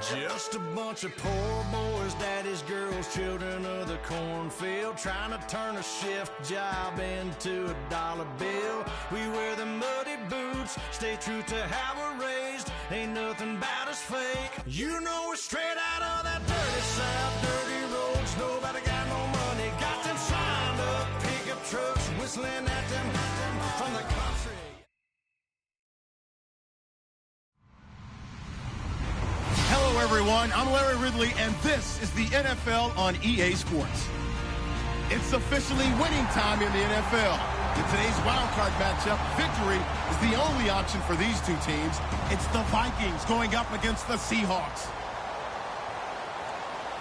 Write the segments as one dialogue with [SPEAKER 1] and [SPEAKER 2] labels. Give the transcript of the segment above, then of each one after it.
[SPEAKER 1] Just a bunch of poor boys, daddy's girls, children of the cornfield, trying to turn a shift job into a dollar bill. We wear the muddy boots, stay true to how we're raised. Ain't nothing about us fake. You know we're straight out of that dirty south, dirty roads. Nobody got no money, got them signed up pickup trucks, whistling at them from the country.
[SPEAKER 2] Hello, everyone. I'm Larry Ridley, and this is the NFL on EA Sports. It's officially winning time in the NFL. In today's wildcard matchup, victory is the only option for these two teams. It's the Vikings going up against the Seahawks.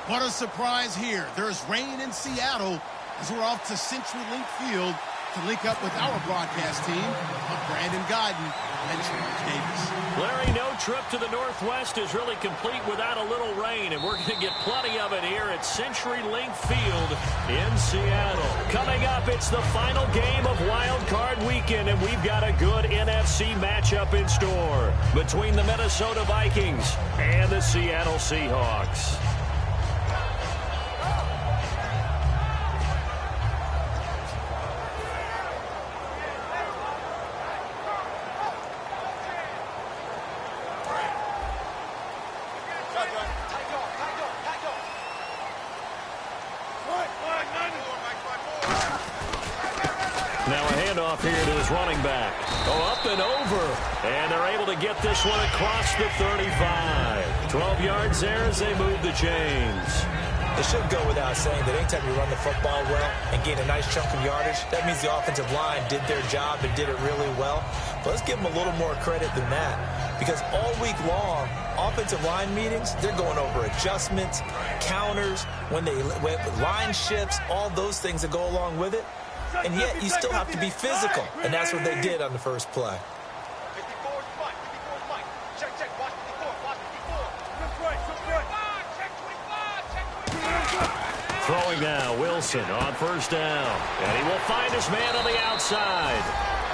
[SPEAKER 2] What a surprise here. There's rain in Seattle as we're off to CenturyLink Field to link up with our broadcast team of Brandon Guyton and George Davis.
[SPEAKER 3] Larry, no trip to the Northwest is really complete without a little rain, and we're going to get plenty of it here at CenturyLink Field in Seattle. Coming up, it's the final game of Wild Card Weekend, and we've got a good NFC matchup in store between the Minnesota Vikings and the Seattle Seahawks. Now a handoff here to his running back. Oh, up and over. And they're able to get this one across the 35. 12 yards there as they move the chains.
[SPEAKER 4] It should go without saying that anytime you run the football well and gain a nice chunk of yardage, that means the offensive line did their job and did it really well. But let's give them a little more credit than that, because all week long, offensive line meetings, they're going over adjustments, counters, when line shifts, all those things that go along with it. And yet you still have to be physical, and that's what they did on the first play.
[SPEAKER 3] Throwing now, Wilson on first down. And he will find his man on the outside.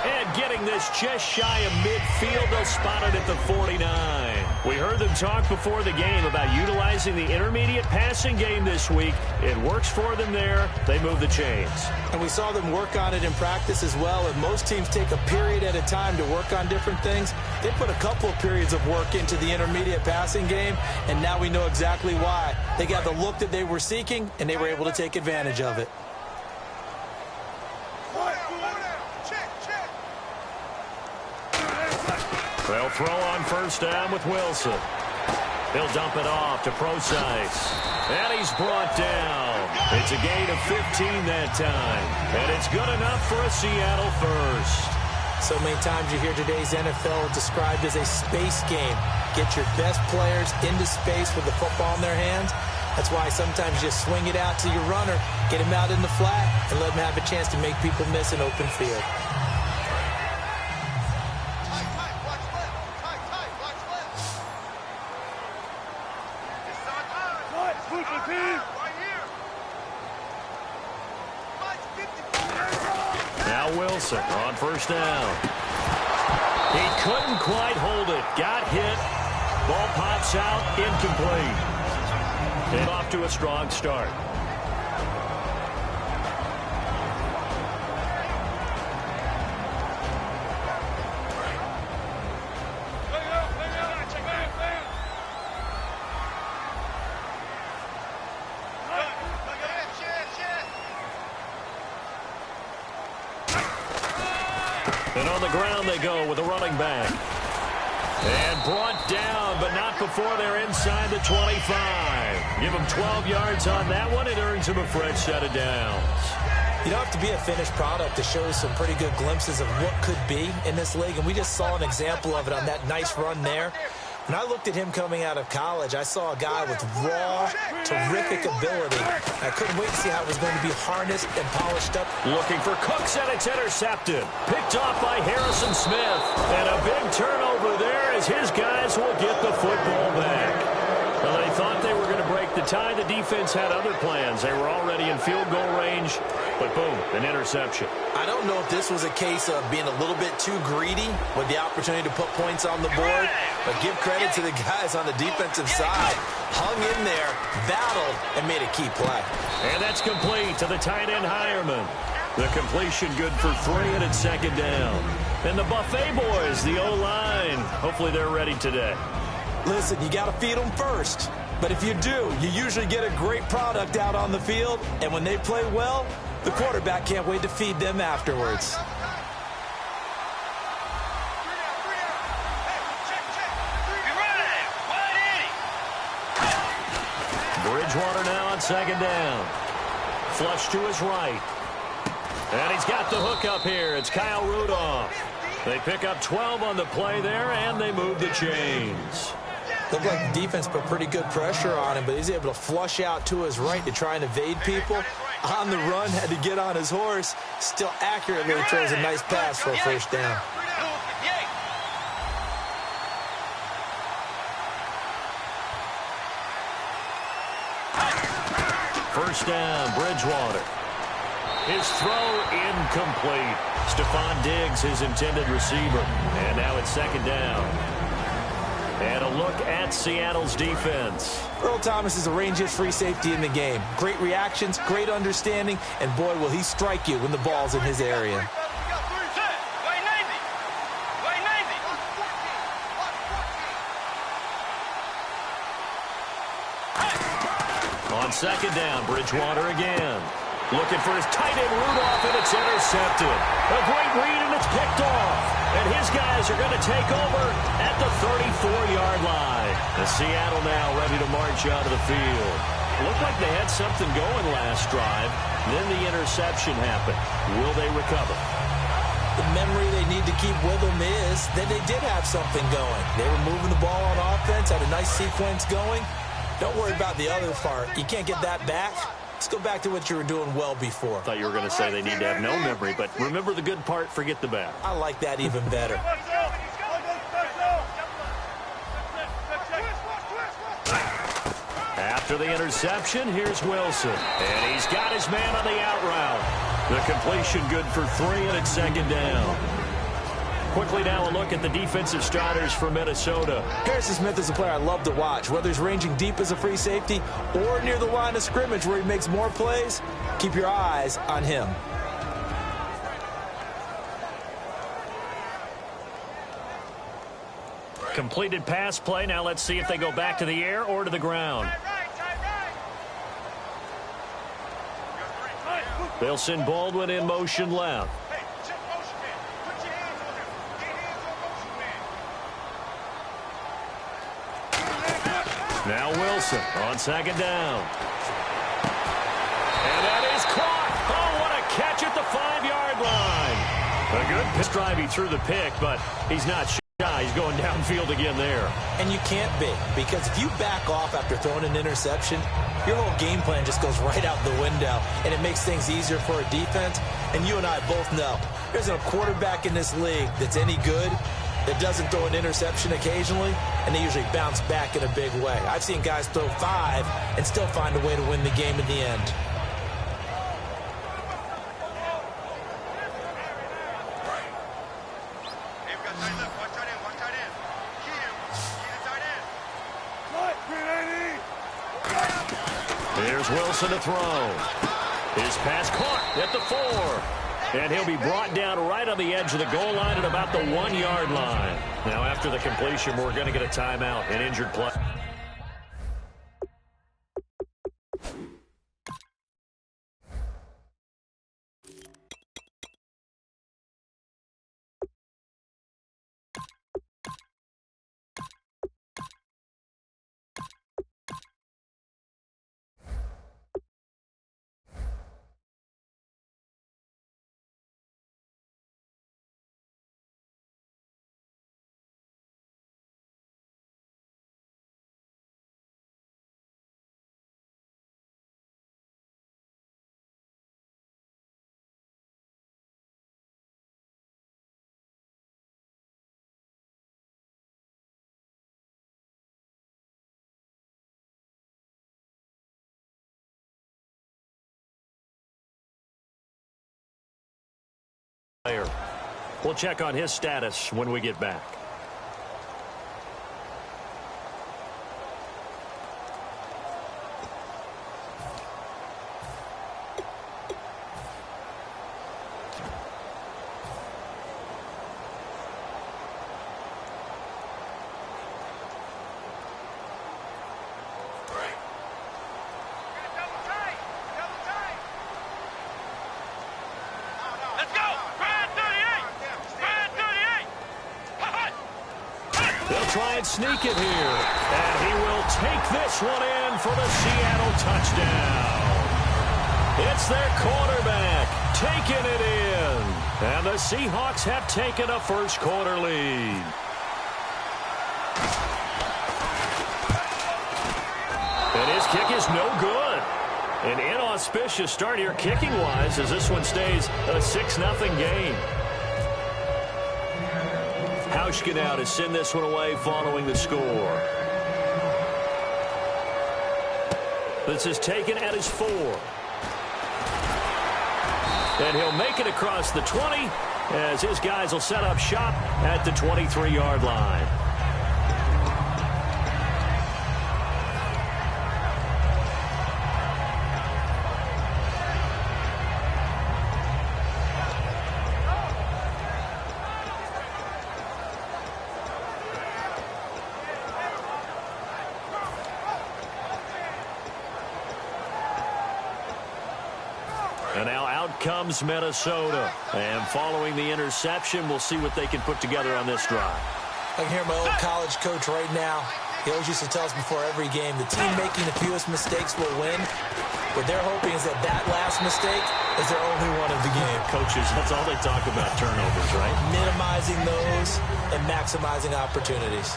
[SPEAKER 3] And getting this just shy of midfield, they'll spot it at the 49. We heard them talk before the game about utilizing the intermediate passing game this week. It works for them there. They move the chains.
[SPEAKER 4] And we saw them work on it in practice as well. And most teams take a period at a time to work on different things. They put a couple of periods of work into the intermediate passing game, and now we know exactly why. They got the look that they were seeking, and they were able to take advantage of it.
[SPEAKER 3] They'll throw on first down with Wilson. He'll dump it off to Procise. And he's brought down. It's a gain of 15 that time. And it's good enough for a Seattle first.
[SPEAKER 4] So many times you hear today's NFL described as a space game. Get your best players into space with the football in their hands. That's why sometimes you swing it out to your runner, get him out in the flat, and let him have a chance to make people miss an open field.
[SPEAKER 3] Now Wilson on first down. He couldn't quite hold it. Got hit. Ball pops out. Incomplete. And off to a strong start. And on the ground they go with a running back. And brought down, but not before they're inside the 25. Give him 12 yards on that one. It earns him a fresh set of downs.
[SPEAKER 4] You don't have to be a finished product to show some pretty good glimpses of what could be in this league, and we just saw an example of it on that nice run there. When I looked at him coming out of college, I saw a guy with raw, terrific ability. I couldn't wait to see how it was going to be harnessed and polished up.
[SPEAKER 3] Looking for Cooks, and it's intercepted. Picked off by Harrison Smith. And a big turnover there as his guys will get the football back. Well, they thought they were going to break the Ty, the defense had other plans. They were already in field goal range, but boom, an interception.
[SPEAKER 4] I don't know if this was a case of being a little bit too greedy with the opportunity to put points on the board, but give credit to the guys on the defensive side. Hung in there, battled, and made a key play.
[SPEAKER 3] And that's complete to the tight end Hireman. The completion good for 3, and it's second down. And the Buffet boys, the O-line, hopefully they're ready today.
[SPEAKER 4] Listen, you got to feed them first. But if you do, you usually get a great product out on the field. And when they play well, the quarterback can't wait to feed them afterwards.
[SPEAKER 3] Bridgewater now on second down. Flush to his right. And he's got the hook up here. It's Kyle Rudolph. They pick up 12 on the play there, and they move the chains.
[SPEAKER 4] Looked like the defense put pretty good pressure on him, but he's able to flush out to his right to try and evade people. On the run, had to get on his horse. Still accurately throws a nice pass for a first down.
[SPEAKER 3] First down, Bridgewater. His throw incomplete. Stephon Diggs, his intended receiver. And now it's second down. And a look at Seattle's defense.
[SPEAKER 4] Earl Thomas is the rangiest free safety in the game. Great reactions, great understanding, and boy, will he strike you when the ball's in his area.
[SPEAKER 3] On second down, Bridgewater again. Looking for his tight end Rudolph, and it's intercepted. A great read, and it's picked off. And his guys are going to take over at the 34-yard line. And Seattle now ready to march out of the field. Looked like they had something going last drive. Then the interception happened. Will they recover?
[SPEAKER 4] The memory they need to keep with them is that they did have something going. They were moving the ball on offense, had a nice sequence going. Don't worry about the other part. You can't get that back. Let's go back to what you were doing well before.
[SPEAKER 3] I thought you were going to say they need to have no memory, but remember the good part, forget the bad.
[SPEAKER 4] I like that even better.
[SPEAKER 3] After the interception, here's Wilson. And he's got his man on the out route. The completion good for 3, and it's second down. Quickly now a look at the defensive starters for Minnesota.
[SPEAKER 4] Harrison Smith is a player I love to watch. Whether he's ranging deep as a free safety or near the line of scrimmage where he makes more plays, keep your eyes on him.
[SPEAKER 3] Completed pass play. Now let's see if they go back to the air or to the ground. They'll send Baldwin in motion left. Now Wilson on second down. And that is caught. Oh, what a catch at the 5-yard line. A good pitch drive. He threw the pick, but he's not shy. He's going downfield again there.
[SPEAKER 4] And you can't be, because if you back off after throwing an interception, your whole game plan just goes right out the window, and it makes things easier for a defense. And you and I both know there's a quarterback in this league that's any good that doesn't throw an interception occasionally, and they usually bounce back in a big way. I've seen guys throw 5 and still find a way to win the game in the end.
[SPEAKER 3] Here's Wilson to throw. His pass caught at the 4. And he'll be brought down right on the edge of the goal line at about the 1-yard line. Now, after the completion, we're going to get a timeout, an injured player. We'll check on his status when we get back.
[SPEAKER 1] Try and sneak it here. And he will take this one in for the Seattle touchdown. It's their quarterback taking it in. And the Seahawks have taken a first quarter lead. And his kick is no good. An inauspicious start here kicking-wise as this one stays a 6-0 game. Hauschka now to send this one away following the score. This is taken at his 4. And he'll make it across the 20 as his guys will set up shop at the 23-yard line. And now out comes Minnesota. And following the interception, we'll see what they can put together on this drive.
[SPEAKER 4] I can hear my old college coach right now. He always used to tell us before every game, the team making the fewest mistakes will win. What they're hoping is that that last mistake is their only one of the game.
[SPEAKER 3] Coaches, that's all they talk about, turnovers, right?
[SPEAKER 4] Minimizing those and maximizing opportunities.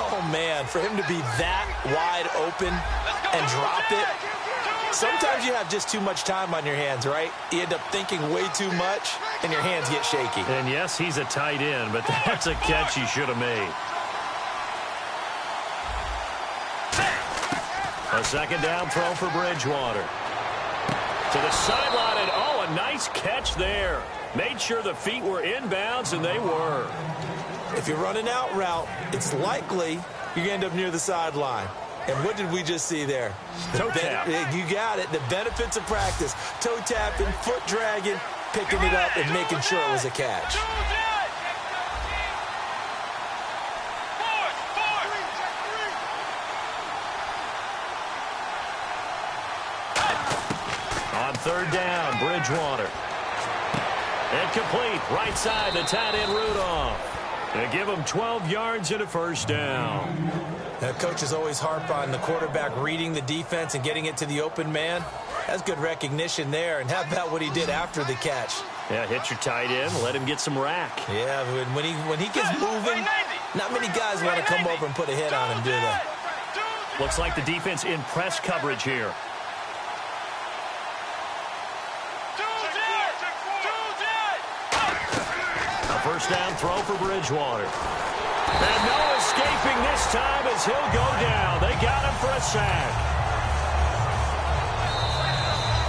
[SPEAKER 4] Oh, man, for him to be that wide open and drop it. Sometimes you have just too much time on your hands, right? You end up thinking way too much, and your hands get shaky.
[SPEAKER 3] And yes, he's a tight end, but that's a catch he should have made. A second down throw for Bridgewater. To the sideline, and oh, a nice catch there. Made sure the feet were inbounds, and they were.
[SPEAKER 4] If you run an out route, it's likely you're going to end up near the sideline. And what did we just see there?
[SPEAKER 3] Toe tap.
[SPEAKER 4] You got it. The benefits of practice. Toe tapping, foot dragging, picking it up, and making sure it was a catch.
[SPEAKER 3] On third down, Bridgewater. Incomplete. Right side, the tight end Rudolph. They give him 12 yards and a first down.
[SPEAKER 4] Now, coaches always harp on the quarterback reading the defense and getting it to the open man. That's good recognition there. And how about what he did after the catch?
[SPEAKER 3] Yeah, hit your tight end, let him get some rack.
[SPEAKER 4] Yeah, when he gets moving, not many guys want to come over and put a hit on him, do they?
[SPEAKER 3] Looks like the defense in press coverage here. A first down throw for Bridgewater. And no escaping this time as he'll go down. They got him for a sack.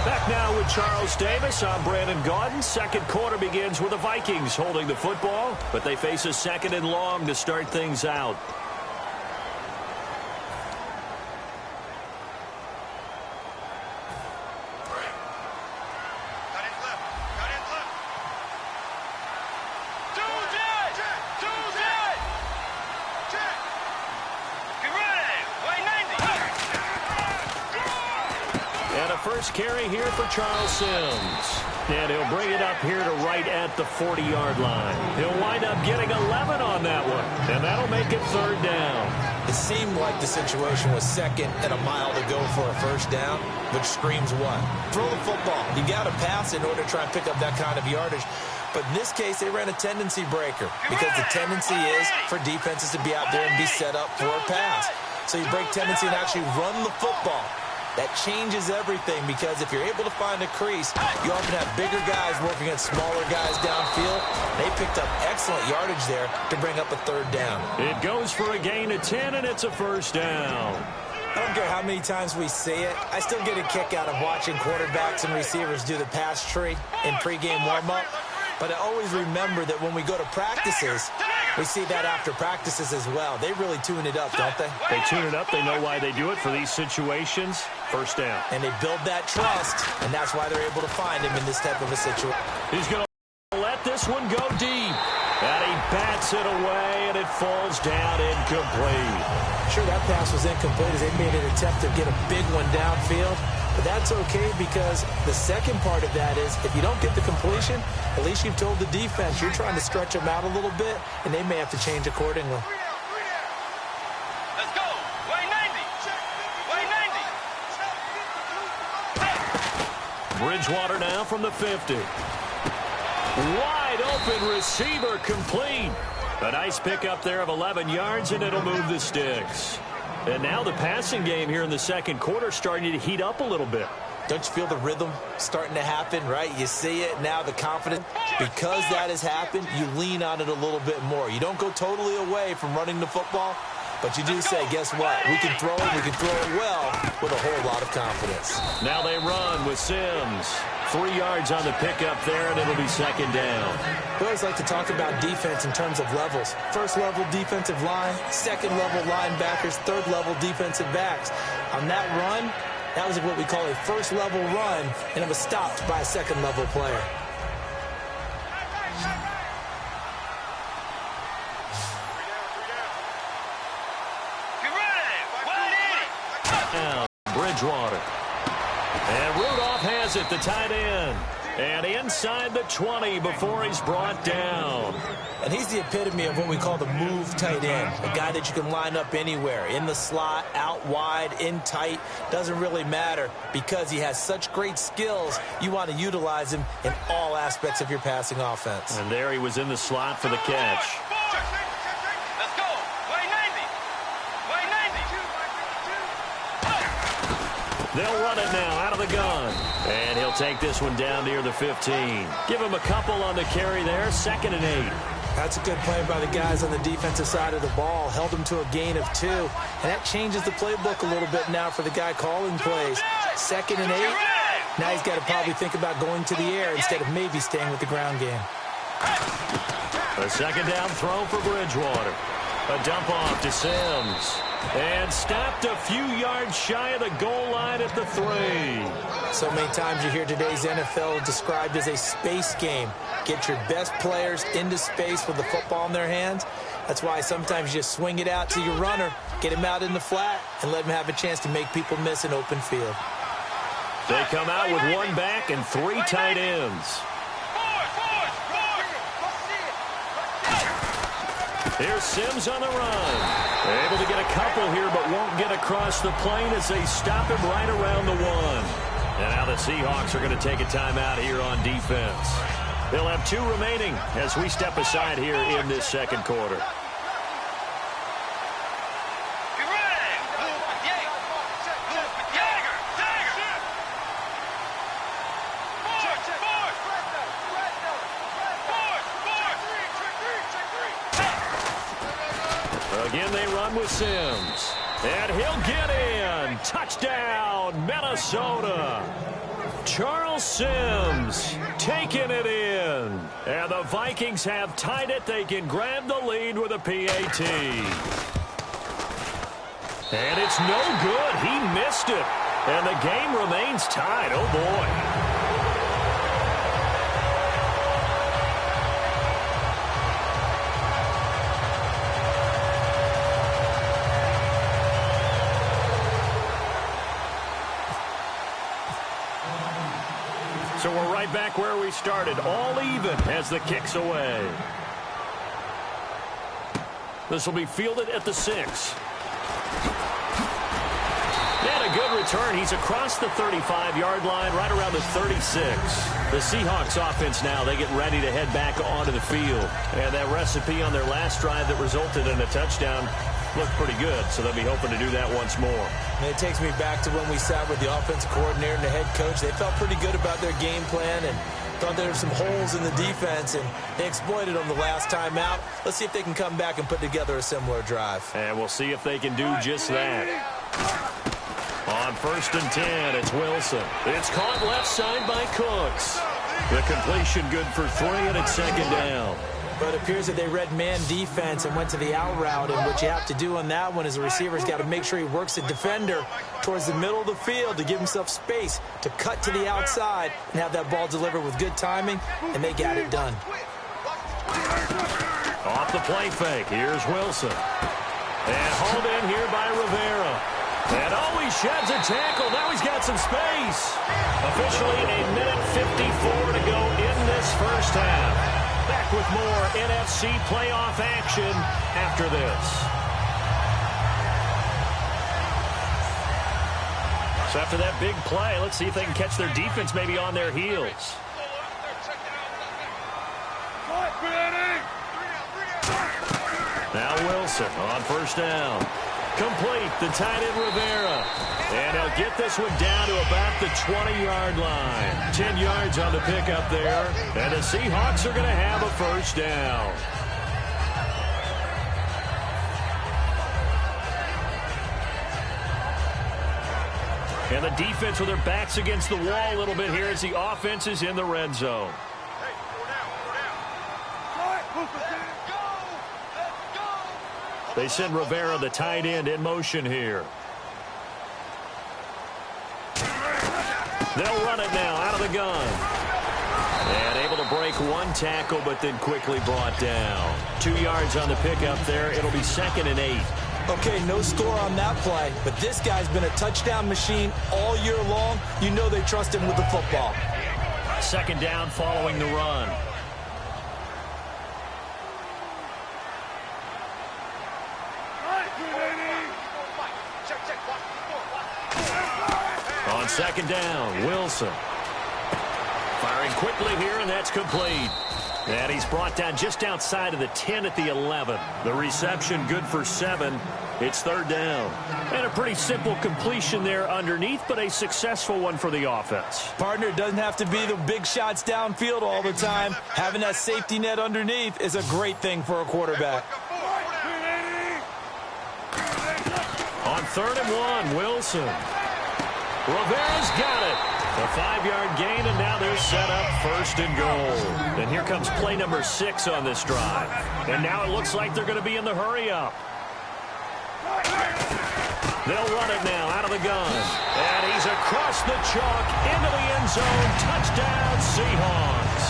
[SPEAKER 3] Back now with Charles Davis. I'm Brandon Gaudin. Second quarter begins with the Vikings holding the football, but they face a second and long to start things out. First carry here for Charles Sims. And he'll bring it up here to right at the 40-yard line. He'll wind up getting 11 on that one. And that'll make it third down.
[SPEAKER 4] It seemed like the situation was second and a mile to go for a first down, which screams what? Throw the football. You got to pass in order to try and pick up that kind of yardage. But in this case, they ran a tendency breaker because the tendency is for defenses to be out there and be set up for a pass. So you break tendency and actually run the football. That changes everything because if you're able to find a crease, you often have bigger guys working against smaller guys downfield. They picked up excellent yardage there to bring up a third down.
[SPEAKER 3] It goes for a gain of 10, and it's a first down.
[SPEAKER 4] I don't care how many times we see it. I still get a kick out of watching quarterbacks and receivers do the pass tree in pregame warm-up. But I always remember that when we go to practices, we see that after practices as well. They really tune it up, don't they?
[SPEAKER 3] They tune it up. They know why they do it for these situations. First down.
[SPEAKER 4] And they build that trust, and that's why they're able to find him in this type of a situation.
[SPEAKER 3] He's going to let this one go deep. And he bats it away, and it falls down incomplete.
[SPEAKER 4] Sure, that pass was incomplete as they made an attempt to get a big one downfield. But that's okay because the second part of that is if you don't get the completion, at least you've told the defense you're trying to stretch them out a little bit, and they may have to change accordingly.
[SPEAKER 5] Let's go. Way 90. Way 90.
[SPEAKER 3] Bridgewater now from the 50. Wide open receiver complete. A nice pickup there of 11 yards, and it'll move the sticks. And now the passing game here in the second quarter starting to heat up a little bit.
[SPEAKER 4] Don't you feel the rhythm starting to happen, right? You see it, now the confidence. Because that has happened, you lean on it a little bit more. You don't go totally away from running the football, but you do say, guess what? We can throw it well with a whole lot of confidence.
[SPEAKER 3] Now they run with Sims. 3 yards on the pickup there, and it'll be second down.
[SPEAKER 4] We always like to talk about defense in terms of levels. First level defensive line, second level linebackers, third level defensive backs. On that run, that was what we call a first level run, and it was stopped by a second level player.
[SPEAKER 3] Now, Bridgewater. And Rudolph has it, the tight end. And inside the 20 before he's brought down.
[SPEAKER 4] And he's the epitome of what we call the move tight end. A guy that you can line up anywhere. In the slot, out wide, in tight. Doesn't really matter because he has such great skills. You want to utilize him in all aspects of your passing offense.
[SPEAKER 3] And there he was in the slot for the catch.
[SPEAKER 5] Let's go. Way 90. Way 90.
[SPEAKER 3] They'll run it now out of the gun. And he'll take this one down near the 15. Give him a couple on the carry there. 2nd and 8.
[SPEAKER 4] That's a good play by the guys on the defensive side of the ball. Held him to a gain of 2. And that changes the playbook a little bit now for the guy calling plays. 2nd and 8. Now he's got to probably think about going to the air instead of maybe staying with the ground game.
[SPEAKER 3] A second down throw for Bridgewater. A dump off to Sims. And stopped a few yards shy of the goal line at the 3.
[SPEAKER 4] So many times you hear today's NFL described as a space game. Get your best players into space with the football in their hands. That's why sometimes you just swing it out to your runner, get him out in the flat, and let him have a chance to make people miss an open field.
[SPEAKER 3] They come out with 1 back and 3 tight ends. Here's Sims on the run. Able to get a couple here, but won't get across the plane as they stop him right around the 1. And now the Seahawks are going to take a timeout here on defense. They'll have 2 remaining as we step aside here in this second quarter. Again, they run with Sims. And he'll get in. Touchdown, Minnesota. Charles Sims taking it in. And the Vikings have tied it. They can grab the lead with a PAT. And it's no good. He missed it. And the game remains tied. Oh, boy. So we're right back where we started, all even as the kick's away. This will be fielded at the 6. And a good return. He's across the 35-yard line, right around the 36. The Seahawks offense now, they get ready to head back onto the field. And that recipe on their last drive that resulted in a touchdown looked pretty good, so they'll be hoping to do that once more.
[SPEAKER 4] And it takes me back to when we sat with the offensive coordinator and the head coach. They felt pretty good about their game plan and thought there were some holes in the defense, and they exploited them the last time out. Let's see if they can come back and put together a similar drive.
[SPEAKER 3] And we'll see if they can do just that. On 1st and 10, it's Wilson. It's caught left side by Cooks. The completion good for 3, and it's second down.
[SPEAKER 4] But it appears that they read man defense and went to the out route, and what you have to do on that one is the receiver's got to make sure he works the defender towards the middle of the field to give himself space to cut to the outside and have that ball delivered with good timing, and they got it done.
[SPEAKER 3] Off the play fake, here's Wilson. And hauled in here by Rivera. And he sheds a tackle. Now he's got some space. Officially a minute 54 to go in this first half. Back with more NFC playoff action after this. So after that big play, let's see if they can catch their defense maybe on their heels. Now Wilson on first down. Complete, the tight end Rivera. And he'll get this one down to about the 20-yard line. 10 yards on the pickup there. And the Seahawks are going to have a first down. And the defense with their backs against the wall a little bit here as the offense is in the red zone. They send Rivera, the tight end, in motion here. They'll run it now out of the gun. And able to break one tackle, but then quickly brought down. 2 yards on the pickup there. It'll be 2nd and 8.
[SPEAKER 4] Okay, no score on that play, but this guy's been a touchdown machine all year long. You know they trust him with the football.
[SPEAKER 3] 2nd down following the run. On 2nd down, Wilson. Firing quickly here, and that's complete. And he's brought down just outside of the 10 at the 11. The reception good for 7. It's 3rd down. And a pretty simple completion there underneath, but a successful one for the offense.
[SPEAKER 4] Partner, doesn't have to be the big shots downfield all the time. Having that safety net underneath is a great thing for a quarterback.
[SPEAKER 3] On 3rd and 1, Wilson. Rivera's got it. A 5-yard gain, and now they're set up 1st and goal. And here comes play number 6 on this drive. And now it looks like they're going to be in the hurry-up. They'll run it now out of the gun. And he's across the chalk into the end zone. Touchdown, Seahawks.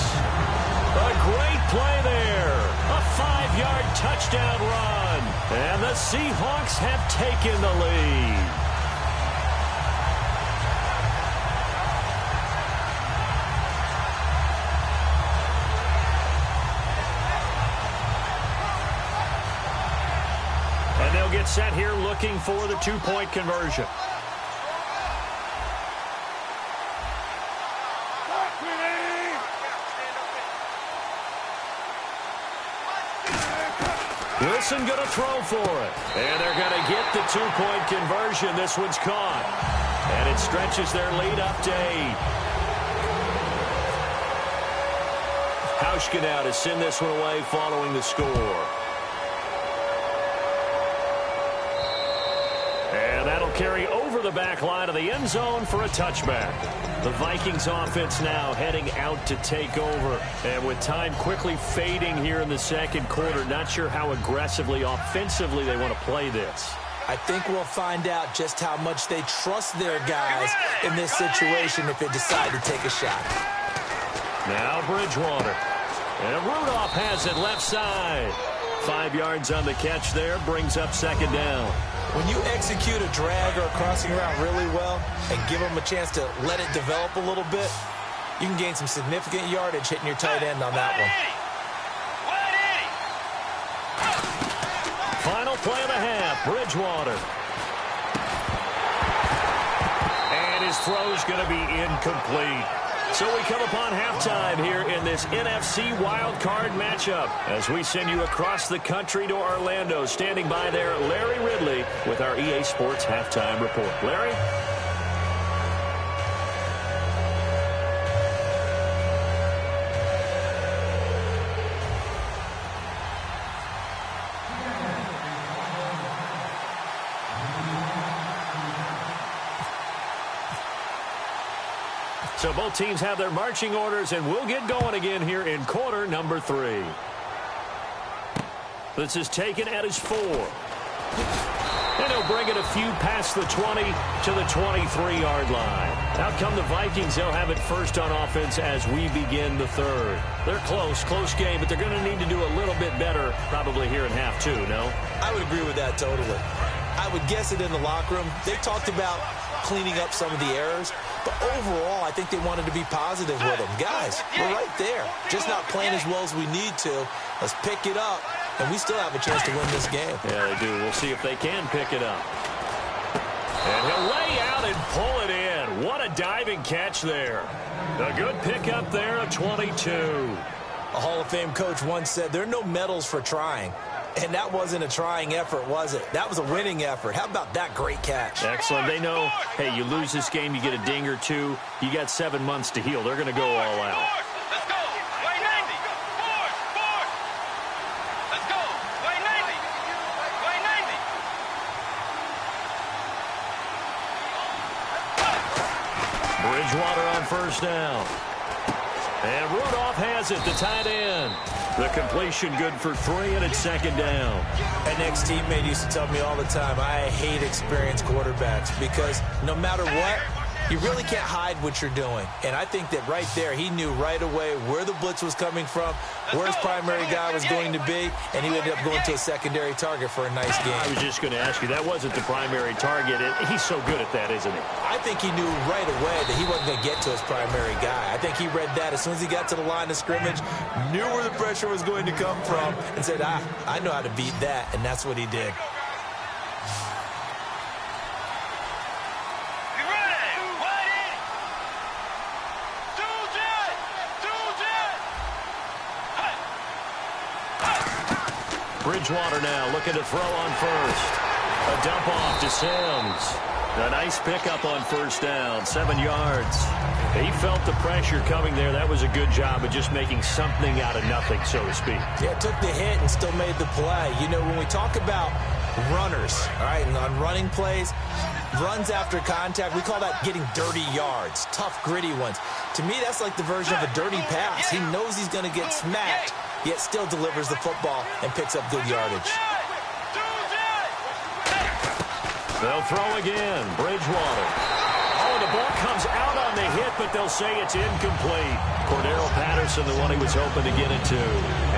[SPEAKER 3] A great play there. A 5-yard touchdown run. And the Seahawks have taken the lead. And they'll get set here looking for the 2-point conversion. Wilson going to throw for it. And they're going to get the 2-point conversion. This one's caught. And it stretches their lead up to 8. Hauschka now to send this one away following the score. And that'll carry over the back line of the end zone for a touchback. The Vikings offense now heading out to take over. And with time quickly fading here in the 2nd quarter, not sure how aggressively, offensively they want to play this.
[SPEAKER 4] I think we'll find out just how much they trust their guys in this situation if they decide to take a shot.
[SPEAKER 3] Now Bridgewater. And Rudolph has it left side. 5 yards on the catch there, brings up 2nd down.
[SPEAKER 4] When you execute a drag or a crossing route really well and give them a chance to let it develop a little bit, you can gain some significant yardage hitting your tight end on that one.
[SPEAKER 3] Final play of the half, Bridgewater. And his throw's going to be incomplete. So we come upon halftime here in this NFC wildcard matchup as we send you across the country to Orlando. Standing by there, Larry Ridley with our EA Sports Halftime Report. Larry? So both teams have their marching orders, and we'll get going again here in quarter number 3. This is taken at his 4. And he'll bring it a few past the 20 to the 23-yard line. Out come the Vikings. They'll have it first on offense as we begin the third. They're close game, but they're going to need to do a little bit better probably here in half 2, no?
[SPEAKER 4] I would agree with that totally. I would guess it in the locker room. They talked about cleaning up some of the errors, but overall, I think they wanted to be positive with them. Guys, we're right there. Just not playing as well as we need to. Let's pick it up, and we still have a chance to win this game.
[SPEAKER 3] Yeah, they do. We'll see if they can pick it up. And he'll lay out and pull it in. What a diving catch there. A good pickup there of 22.
[SPEAKER 4] A Hall of Fame coach once said, there are no medals for trying. And that wasn't a trying effort, was it? That was a winning effort. How about that great catch?
[SPEAKER 3] Excellent. They know, hey, you lose this game, you get a ding or two. You got 7 months to heal. They're going to go all out.
[SPEAKER 5] Let's go. Way 90. Force. Let's go. Way 90. Way 90.
[SPEAKER 3] Bridgewater on first down. And Rudolph has it, the tight end. The completion good for 3, and it's second down.
[SPEAKER 4] An ex-teammate used to tell me all the time, I hate experienced quarterbacks because no matter what, you really can't hide what you're doing. And I think that right there, he knew right away where the blitz was coming from, where his primary guy was going to be, and he ended up going to a secondary target for a nice game.
[SPEAKER 3] I was just going to ask you, that wasn't the primary target. He's so good at that, isn't he?
[SPEAKER 4] I think he knew right away that he wasn't going to get to his primary guy. I think he read that as soon as he got to the line of scrimmage, knew where the pressure was going to come from, and said, I know how to beat that, and that's what he did.
[SPEAKER 3] Bridgewater now looking to throw on first. A dump off to Sims. A nice pickup on first down, 7 yards. He felt the pressure coming there. That was a good job of just making something out of nothing, so to speak.
[SPEAKER 4] Yeah, took the hit and still made the play. You know, when we talk about runners, all right, and on running plays, runs after contact, we call that getting dirty yards, tough, gritty ones. To me, that's like the version of a dirty pass. He knows he's going to get smacked, yet still delivers the football and picks up good yardage.
[SPEAKER 3] They'll throw again. Bridgewater. Oh, the ball comes out on the hit, but they'll say it's incomplete. Cordero Patterson, the one he was hoping to get it to.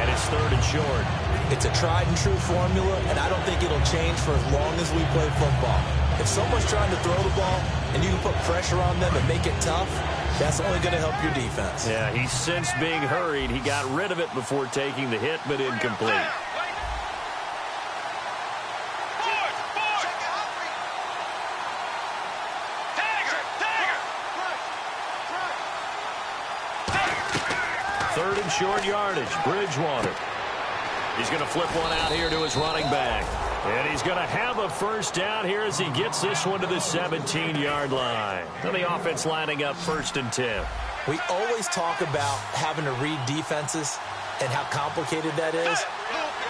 [SPEAKER 3] And it's 3rd and short.
[SPEAKER 4] It's a tried-and-true formula, and I don't think it'll change for as long as we play football. If someone's trying to throw the ball and you can put pressure on them and make it tough, that's only going to help your defense.
[SPEAKER 3] Yeah, he sensed being hurried. He got rid of it before taking the hit, but incomplete. Third and short yardage. Bridgewater. He's going to flip one out here to his running back. And he's going to have a first down here as he gets this one to the 17-yard line. And the offense lining up 1st and 10.
[SPEAKER 4] We always talk about having to read defenses and how complicated that is.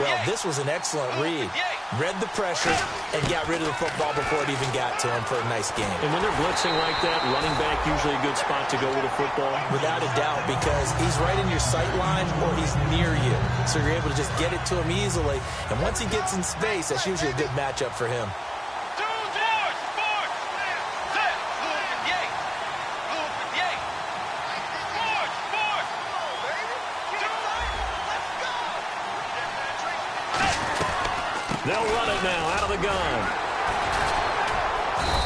[SPEAKER 4] Well, this was an excellent read. Read the pressure and got rid of the football before it even got to him for a nice game.
[SPEAKER 3] And when they're blitzing like that, running back usually a good spot to go with a football?
[SPEAKER 4] Without a doubt, because he's right in your sight line or he's near you. So you're able to just get it to him easily. And once he gets in space, that's usually a good matchup for him.
[SPEAKER 3] They'll run it now out of the gun.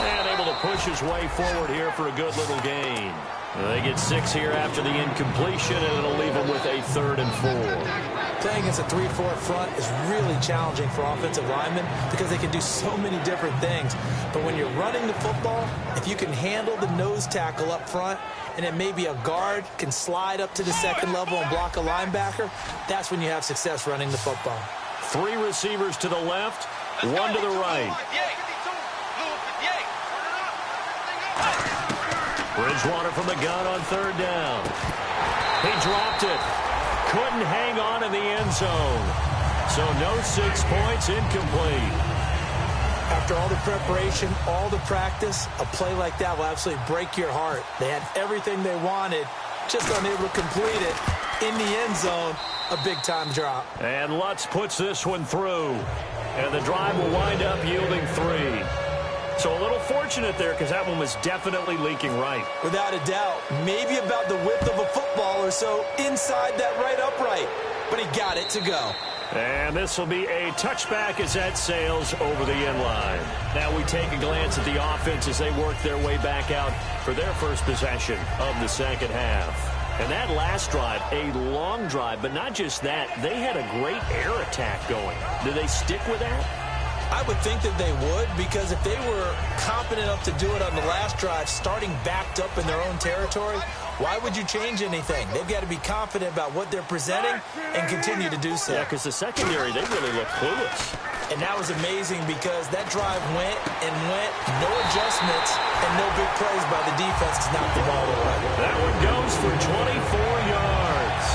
[SPEAKER 3] And able to push his way forward here for a good little gain. They get 6 here after the incompletion, and it'll leave them with a 3rd and 4.
[SPEAKER 4] Playing against a 3-4 front is really challenging for offensive linemen because they can do so many different things. But when you're running the football, if you can handle the nose tackle up front, and then maybe a guard can slide up to the 2nd level and block a linebacker, that's when you have success running the football.
[SPEAKER 3] 3 receivers to the left, 1 to the right. Bridgewater from the gun on 3rd down. He dropped it. Couldn't hang on in the end zone. So no 6 points, incomplete.
[SPEAKER 4] after all the preparation, all the practice, a play like that will absolutely break your heart. They had everything they wanted, just unable to complete it. In the end zone, a big-time drop.
[SPEAKER 3] And Lutz puts this one through. And the drive will wind up yielding 3. So a little fortunate there because that one was definitely leaking right.
[SPEAKER 4] Without a doubt. Maybe about the width of a football or so inside that right upright. But he got it to go.
[SPEAKER 3] And this will be a touchback as that sails over the end line. Now we take a glance at the offense as they work their way back out for their first possession of the second half. And that last drive, a long drive, but not just that. They had a great air attack going. Do they stick with that?
[SPEAKER 4] I would think that they would, because if they were competent enough to do it on the last drive, starting backed up in their own territory, why would you change anything? They've got to be confident about what they're presenting and continue to do so.
[SPEAKER 3] Yeah, because the secondary, they really look clueless.
[SPEAKER 4] And that was amazing because that drive went and went, no adjustments, and no big plays by the defense to knock the ball away.
[SPEAKER 3] That one goes for 24 yards.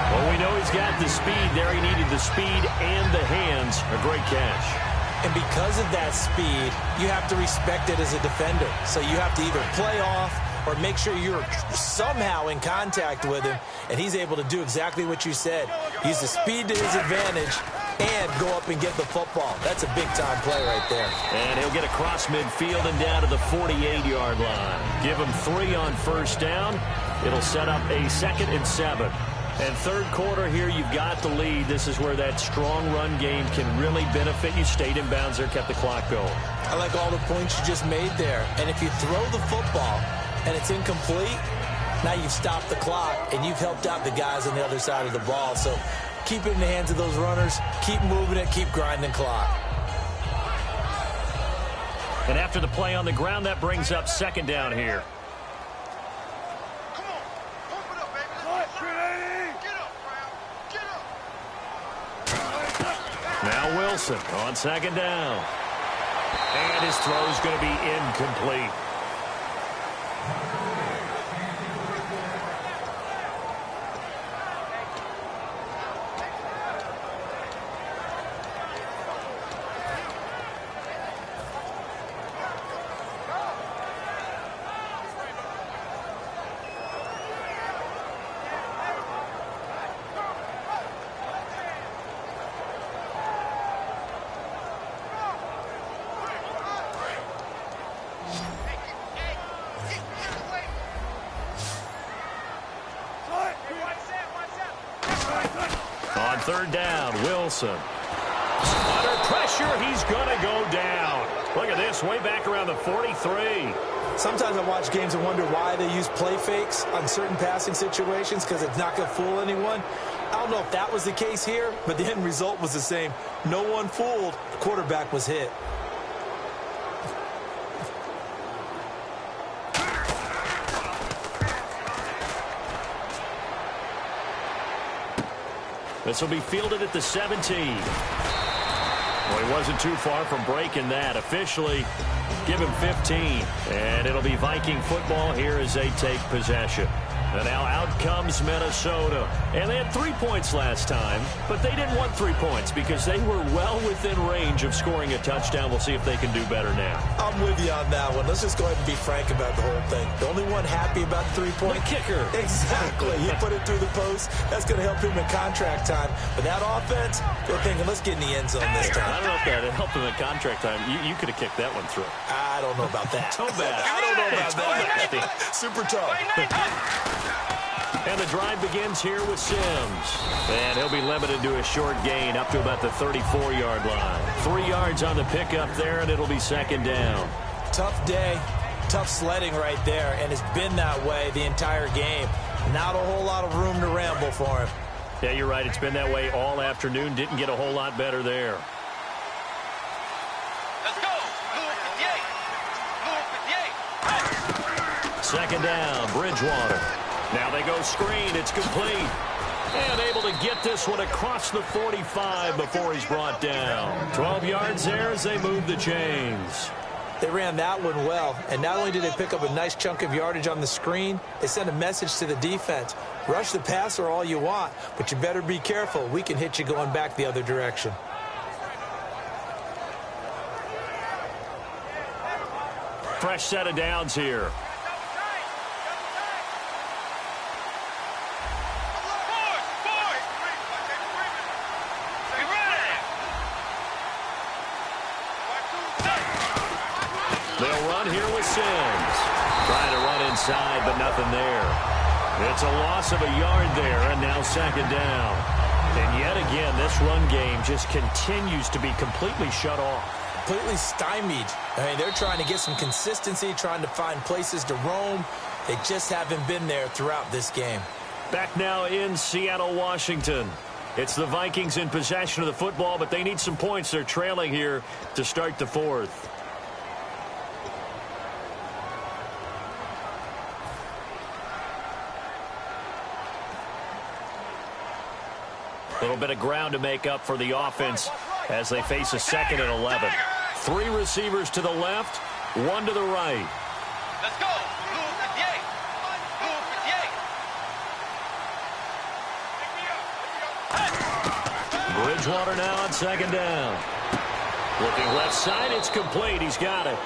[SPEAKER 3] Well, we know he's got the speed there. He needed the speed and the hands. A great catch.
[SPEAKER 4] And because of that speed, you have to respect it as a defender. So you have to either play off or make sure you're somehow in contact with him, and he's able to do exactly what you said. Use the speed to his advantage and go up and get the football. That's a big-time play right there.
[SPEAKER 3] And he'll get across midfield and down to the 48-yard line. Give him 3 on first down. It'll set up a 2nd and 7. And third quarter here, you've got the lead. This is where that strong run game can really benefit you. Stayed in bounds there, kept the clock going.
[SPEAKER 4] I like all the points you just made there. And if you throw the football and it's incomplete, now you've stopped the clock and you've helped out the guys on the other side of the ball. So keep it in the hands of those runners. Keep moving it. Keep grinding clock.
[SPEAKER 3] And after the play on the ground, that brings up 2nd down here. Now Wilson on 2nd down. And his throw is going to be incomplete. On 3rd down, Wilson. Under pressure, he's going to go down. Look at this, way back around the 43.
[SPEAKER 4] Sometimes I watch games and wonder why they use play fakes on certain passing situations, because it's not going to fool anyone. I don't know if that was the case here, but the end result was the same. No one fooled. The quarterback was hit.
[SPEAKER 3] This will be fielded at the 17. Well, he wasn't too far from breaking that. Officially, give him 15. And it'll be Viking football here as they take possession. And now out comes Minnesota. And they had 3 points last time, but they didn't want 3 points because they were well within range of scoring a touchdown. We'll see if they can do better now.
[SPEAKER 4] I'm with you on that one. Let's just go ahead and be frank about the whole thing. The only one happy about the 3-point
[SPEAKER 3] kicker.
[SPEAKER 4] Exactly. He put it through the post. That's going to help him in contract time. But that offense, they're thinking, let's get in the end zone this time.
[SPEAKER 3] I don't know if that helped him in contract time. You could have kicked that one through.
[SPEAKER 4] I don't know about that.
[SPEAKER 3] Toe bad.
[SPEAKER 4] I don't know about that. Super tough.
[SPEAKER 3] And the drive begins here with Sims. And he'll be limited to a short gain up to about the 34-yard line. 3 yards on the pickup there, and it'll be 2nd down.
[SPEAKER 4] Tough day, tough sledding right there, and it's been that way the entire game. Not a whole lot of room to ramble for him.
[SPEAKER 3] Yeah, you're right. It's been that way all afternoon. Didn't get a whole lot better there.
[SPEAKER 5] Let's go. Number 58.
[SPEAKER 3] 2nd down, Bridgewater. Now they go screen. It's complete. And able to get this one across the 45 before he's brought down. 12 yards there as they move the chains.
[SPEAKER 4] They ran that one well, and not only did they pick up a nice chunk of yardage on the screen, they sent a message to the defense. Rush the passer all you want, but you better be careful. We can hit you going back the other direction.
[SPEAKER 3] Fresh set of downs here. They'll run here with Sims. Trying to run inside, but nothing there. It's a loss of a yard there, and now second down. And yet again, this run game just continues to be completely shut off.
[SPEAKER 4] Completely stymied. I mean, they're trying to get some consistency, trying to find places to roam. They just haven't been there throughout this game.
[SPEAKER 3] Back now in Seattle, Washington. It's the Vikings in possession of the football, but they need some points. They're trailing here to start the fourth. A little bit of ground to make up for the offense as they face a second and 11. 3 receivers to the left, 1 to the right.
[SPEAKER 5] Let's go. Blue 58. Blue 58.
[SPEAKER 3] Bridgewater now on second down. Looking left side, it's complete. He's got it.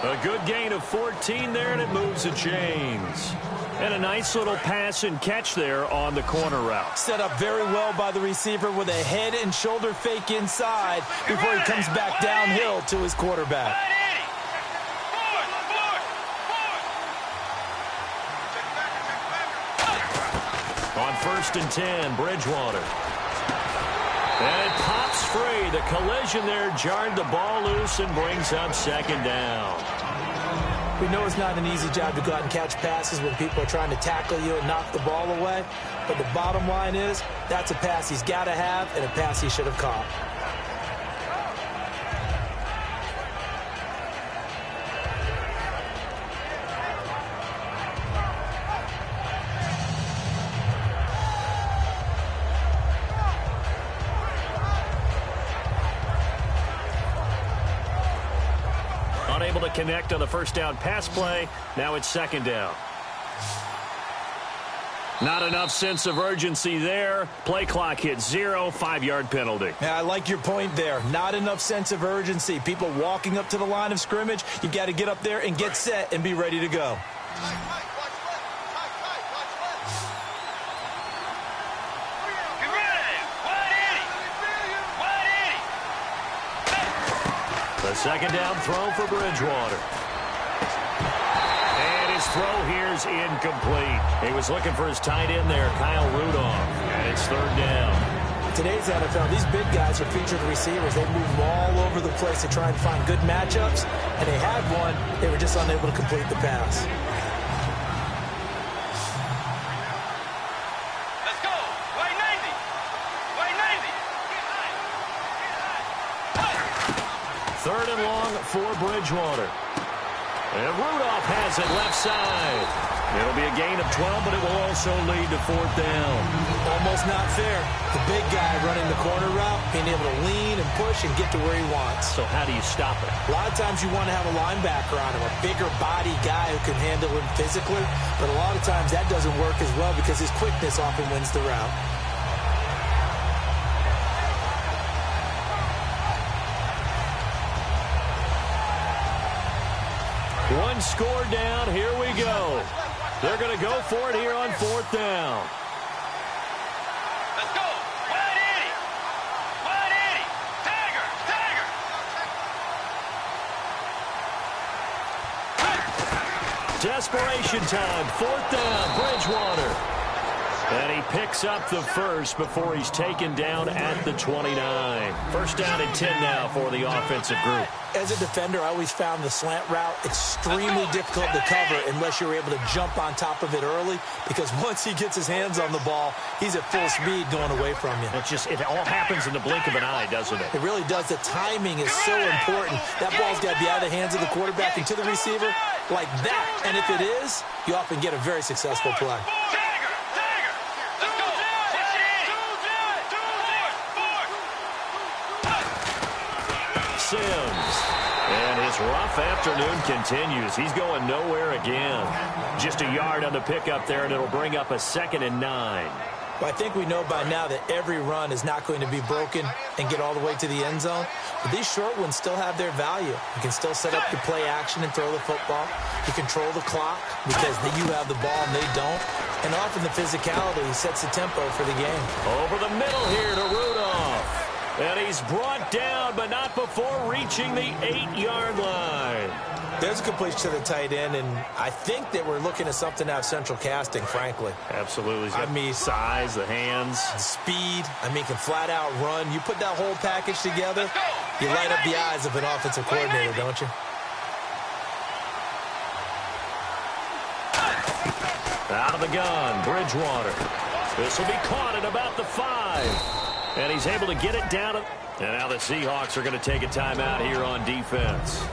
[SPEAKER 3] A good gain of 14 there, and it moves the chains. And a nice little pass and catch there on the corner route.
[SPEAKER 4] Set up very well by the receiver with a head and shoulder fake inside before he comes back downhill to his quarterback.
[SPEAKER 3] On 1st and 10, Bridgewater. And it pops free. The collision there jarred the ball loose and brings up second down.
[SPEAKER 4] We know it's not an easy job to go out and catch passes when people are trying to tackle you and knock the ball away. But the bottom line is, that's a pass he's got to have and a pass he should have caught.
[SPEAKER 3] Unable to connect on the first down pass play. Now it's second down. Not enough sense of urgency there. Play clock hit 0, 5-yard penalty.
[SPEAKER 4] Yeah, I like your point there. Not enough sense of urgency. People walking up to the line of scrimmage, you've got to get up there and get set and be ready to go.
[SPEAKER 3] The second down throw for Bridgewater. And his throw here's incomplete. He was looking for his tight end there, Kyle Rudolph. And it's third down.
[SPEAKER 4] Today's NFL, these big guys are featured receivers. They move all over the place to try and find good matchups. And they had one. They were just unable to complete the pass.
[SPEAKER 5] Let's go. Way 90. Way 90.
[SPEAKER 3] Third and long for Bridgewater. And Rudolph has it left side. It'll be a gain of 12, but it will also lead to fourth down.
[SPEAKER 4] Almost not fair. The big guy running the corner route, being able to lean and push and get to where he wants.
[SPEAKER 3] So how do you stop it?
[SPEAKER 4] A lot of times you want to have a linebacker on him, a bigger body guy who can handle him physically. But a lot of times that doesn't work as well because his quickness often wins the route.
[SPEAKER 3] One score down. Here we go. They're going to go for it here on fourth down.
[SPEAKER 5] Let's go. 180. 180. Tiger. Tiger.
[SPEAKER 3] Desperation time. Fourth down. Bridgewater. And he picks up the first before he's taken down at the 29. First down and 10 now for the offensive group.
[SPEAKER 4] As a defender, I always found the slant route extremely difficult to cover unless you're able to jump on top of it early, because once he gets his hands on the ball, he's at full speed going away from you.
[SPEAKER 3] It all happens in the blink of an eye, doesn't it?
[SPEAKER 4] It really does. The timing is so important. That ball's got to be out of the hands of the quarterback and to the receiver like that. And if it is, you often get a very successful play.
[SPEAKER 3] Sims. And his rough afternoon continues. He's going nowhere again. Just a yard on the pickup there, and it'll bring up a 2nd and 9.
[SPEAKER 4] But I think we know by now that every run is not going to be broken and get all the way to the end zone. But these short ones still have their value. You can still set up your play action and throw the football. You control the clock because you have the ball and they don't. And often the physicality sets the tempo for the game.
[SPEAKER 3] Over the middle here to Rudolph. And he's brought down, but not before reaching the 8-yard line.
[SPEAKER 4] There's a completion to the tight end, and I think that we're looking at something out of central casting, frankly.
[SPEAKER 3] Absolutely.
[SPEAKER 4] I mean,
[SPEAKER 3] size, the hands.
[SPEAKER 4] Speed. I mean, can flat out run. You put that whole package together, you light up the eyes of an offensive coordinator, don't you?
[SPEAKER 3] Out of the gun, Bridgewater. This will be caught at about the 5. And he's able to get it down. And now the Seahawks are going to take a timeout here on defense.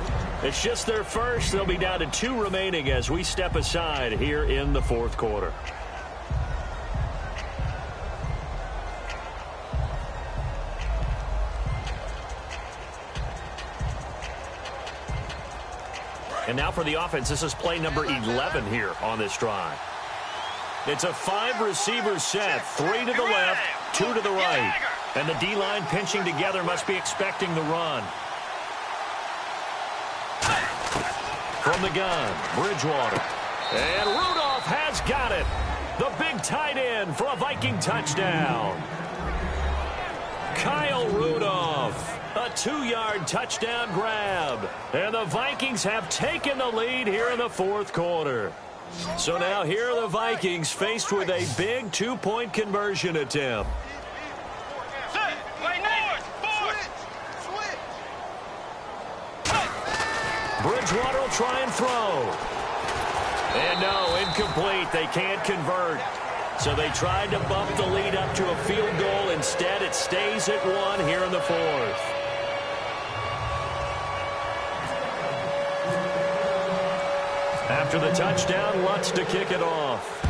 [SPEAKER 3] It's just their first. They'll be down to 2 remaining as we step aside here in the fourth quarter. And now for the offense, this is play number 11 here on this drive. It's a 5-receiver set, 3 to the left, 2 to the right. And the D-line pinching together must be expecting the run. From the gun, Bridgewater. And Rudolph has got it. The big tight end for a Viking touchdown. Kyle Rudolph. A 2-yard touchdown grab. And the Vikings have taken the lead here in the fourth quarter. So now here are the Vikings faced with a big 2-point conversion attempt. Bridgewater will try and throw. And no, incomplete. They can't convert. So they tried to bump the lead up to a field goal. Instead, it stays at 1 here in the fourth. After the touchdown, Lutz to kick it off.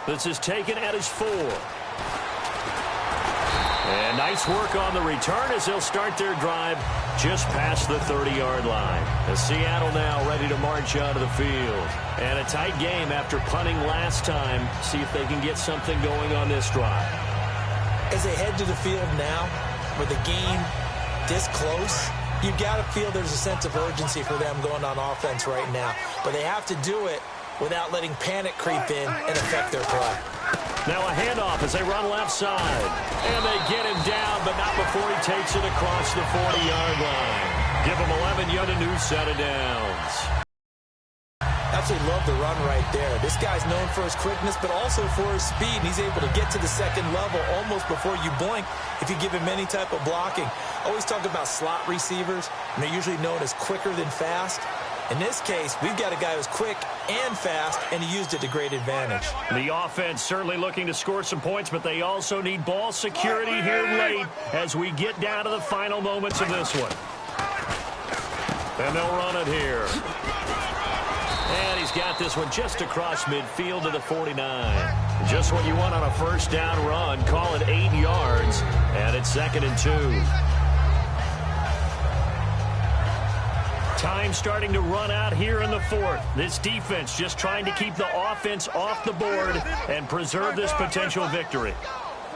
[SPEAKER 3] This is taken at his 4. And nice work on the return as they'll start their drive just past the 30-yard line. As Seattle now ready to march onto the field. And a tight game after punting last time. See if they can get something going on this drive.
[SPEAKER 4] As they head to the field now, with the game this close, you've got to feel there's a sense of urgency for them going on offense right now. But they have to do it without letting panic creep in and affect their play.
[SPEAKER 3] Now a handoff as they run left side. And they get him down, but not before he takes it across the 40-yard line. Give him 11 yet a new set of downs.
[SPEAKER 4] Absolutely love the run right there. This guy's known for his quickness, but also for his speed. And he's able to get to the second level almost before you blink if you give him any type of blocking. I always talk about slot receivers, and they're usually known as quicker than fast. In this case, we've got a guy who's quick and fast, and he used it to great advantage.
[SPEAKER 3] The offense certainly looking to score some points, but they also need ball security here late as we get down to the final moments of this one. And they'll run it here. And he's got this one just across midfield to the 49. Just what you want on a first down run. Call it 8 yards, and it's 2nd and 2. Time starting to run out here in the fourth. This defense just trying to keep the offense off the board and preserve this potential victory.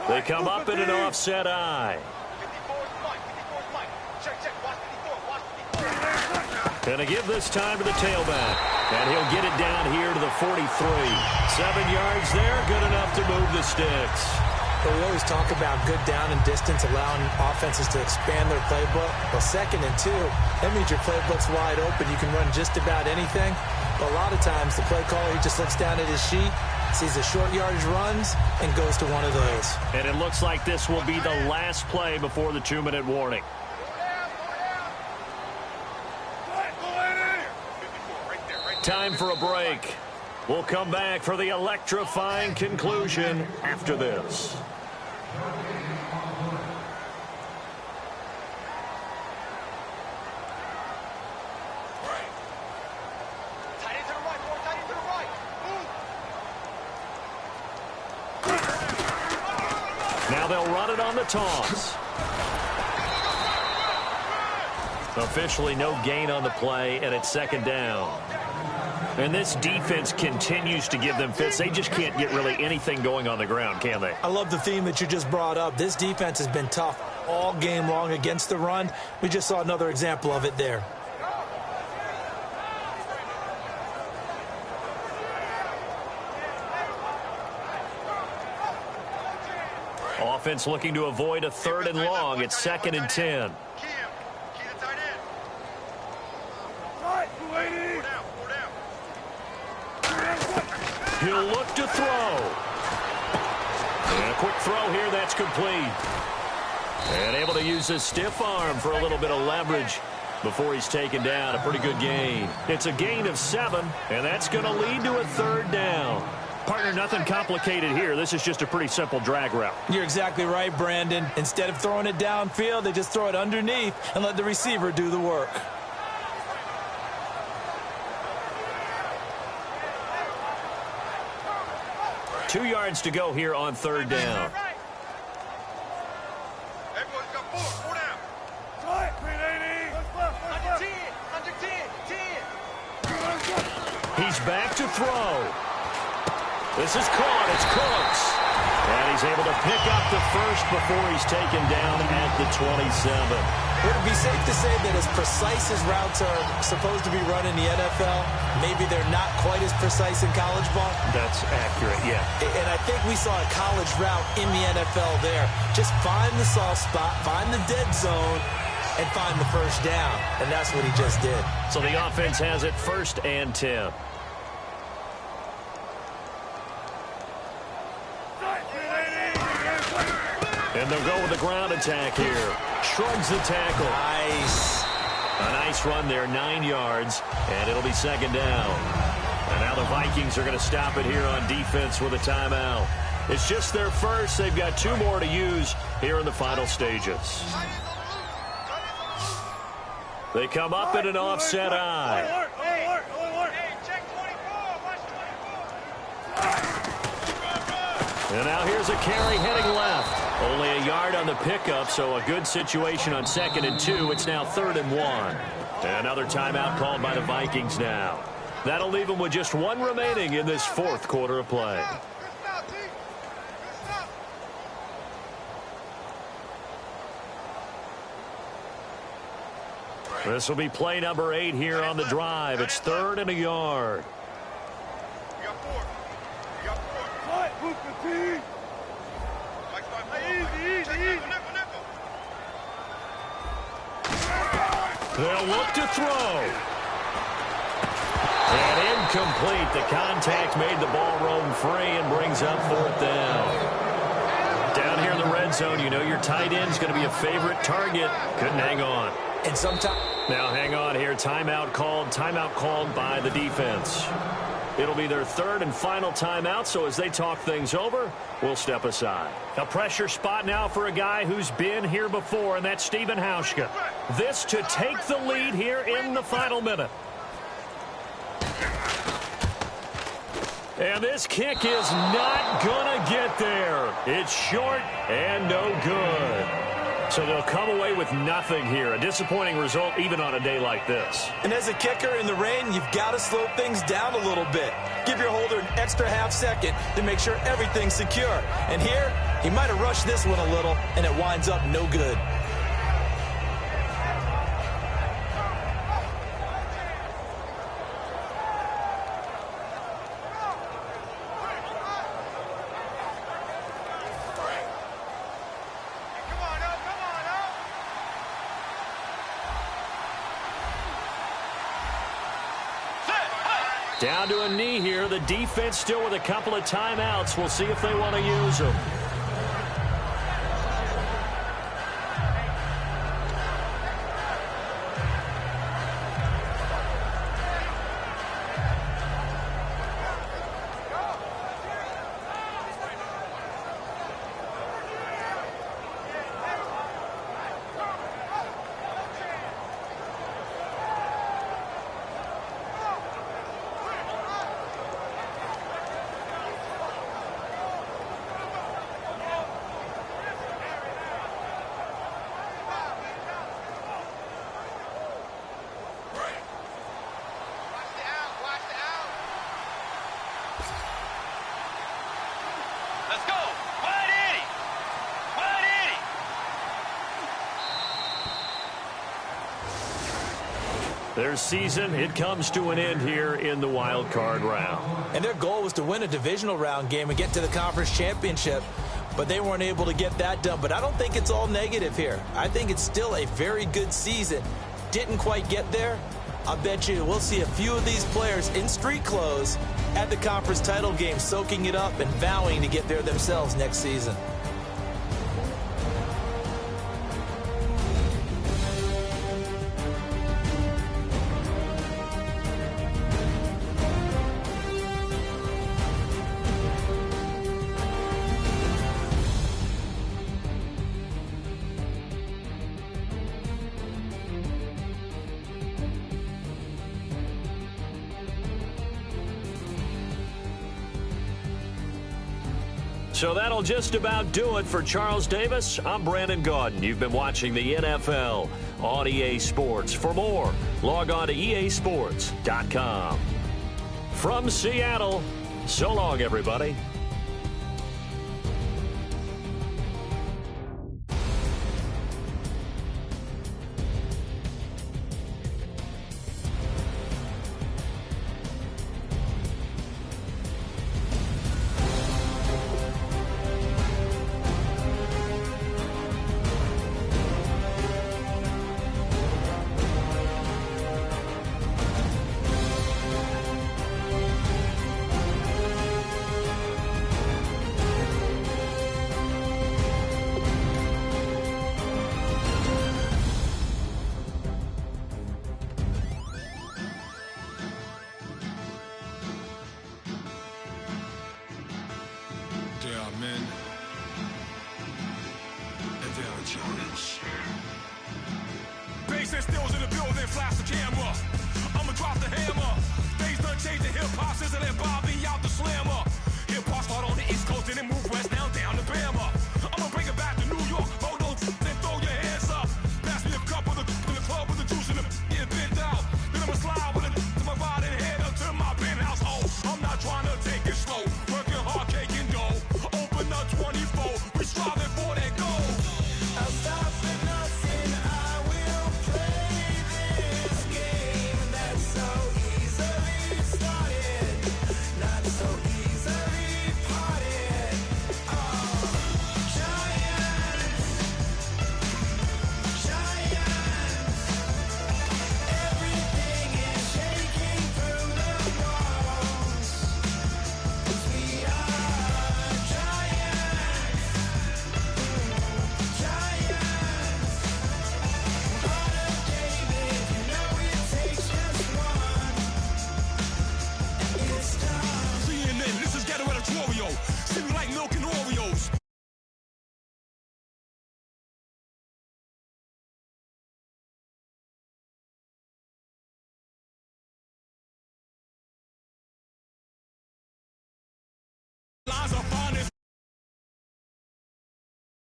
[SPEAKER 3] They come up in an offset eye. Going to give this time to the tailback. And he'll get it down here to the 43. 7 yards there, good enough to move the sticks.
[SPEAKER 4] But we always talk about good down and distance, allowing offenses to expand their playbook. Well, 2nd and 2, that means your playbook's wide open. You can run just about anything. But a lot of times, the play caller, he just looks down at his sheet, sees the short yardage runs, and goes to one of those.
[SPEAKER 3] And it looks like this will be the last play before the 2-minute warning. Time for a break. We'll come back for the electrifying conclusion after this. Now they'll run it on the toss. Officially no gain on the play, and it's 2nd down. And this defense continues to give them fits. They just can't get really anything going on the ground, can they?
[SPEAKER 4] I love the theme that you just brought up. This defense has been tough all game long against the run. We just saw another example of it there.
[SPEAKER 3] Offense looking to avoid a 3rd and long. It's 2nd and 10. He'll look to throw. And a quick throw here, that's complete. And able to use his stiff arm for a little bit of leverage before he's taken down. A pretty good gain. It's a gain of 7, and that's going to lead to a 3rd down. Partner, nothing complicated here. This is just a pretty simple drag route.
[SPEAKER 4] You're exactly right, Brandon. Instead of throwing it downfield, they just throw it underneath and let the receiver do the work.
[SPEAKER 3] Two yards to go here on 3rd down.
[SPEAKER 5] Everyone's got 4 down.
[SPEAKER 3] He's back to throw. This is caught. It's Cooks. And he's able to pick up the first before he's taken down at the 27.
[SPEAKER 4] Would it be safe to say that as precise as routes are supposed to be run in the NFL, maybe they're not quite as precise in college ball?
[SPEAKER 3] That's accurate, yeah.
[SPEAKER 4] And I think we saw a college route in the NFL there. Just find the soft spot, find the dead zone, and find the first down. And that's what he just did.
[SPEAKER 3] So the offense has it 1st and 10. And they'll go with the ground attack here. Shrugs the tackle.
[SPEAKER 4] Nice.
[SPEAKER 3] A nice run there, 9 yards, and it'll be 2nd down. And now the Vikings are going to stop it here on defense with a timeout. It's just their first. They've got 2 more to use here in the final stages. They come up in an offset eye. And now here's a carry heading left. Only a yard on the pickup, so a good situation on 2nd and 2. It's now 3rd and 1. Another timeout called by the Vikings now. That'll leave them with just 1 remaining in this 4th quarter of play. This will be play number 8 here on the drive. It's 3rd and a yard. They'll look to throw. And incomplete. The contact made the ball roam free and brings up 4th down. Down here in the red zone, you know your tight end's going to be a favorite target. Couldn't hang on.
[SPEAKER 4] And sometimes...
[SPEAKER 3] Now hang on here. Timeout called by the defense. It'll be their 3rd and final timeout, so as they talk things over, we'll step aside. A pressure spot now for a guy who's been here before, and that's Stephen Hauschka. This to take the lead here in the final minute. And this kick is not going to get there. It's short and no good. So they'll come away with nothing here. A disappointing result even on a day like this.
[SPEAKER 4] And as a kicker in the rain, you've got to slow things down a little bit. Give your holder an extra half second to make sure everything's secure. And here, he might have rushed this one a little, and it winds up no good.
[SPEAKER 3] Down to a knee here. The defense still with a couple of timeouts. We'll see if they want to use them. Their season, it comes to an end here in the wild card round.
[SPEAKER 4] And their goal was to win a divisional round game and get to the conference championship, but they weren't able to get that done. But I don't think it's all negative here. I think it's still a very good season. Didn't quite get there. I bet you we'll see a few of these players in street clothes at the conference title game, soaking it up and vowing to get there themselves next season.
[SPEAKER 3] So that'll just about do it for Charles Davis. I'm Brandon Gaudin. You've been watching the NFL on EA Sports. For more, log on to easports.com. From Seattle, so long, everybody.
[SPEAKER 6] Bass stills in the building, flash the camera. I'ma drop the hammer. Things done changed, the hip hop, sizzling Bob.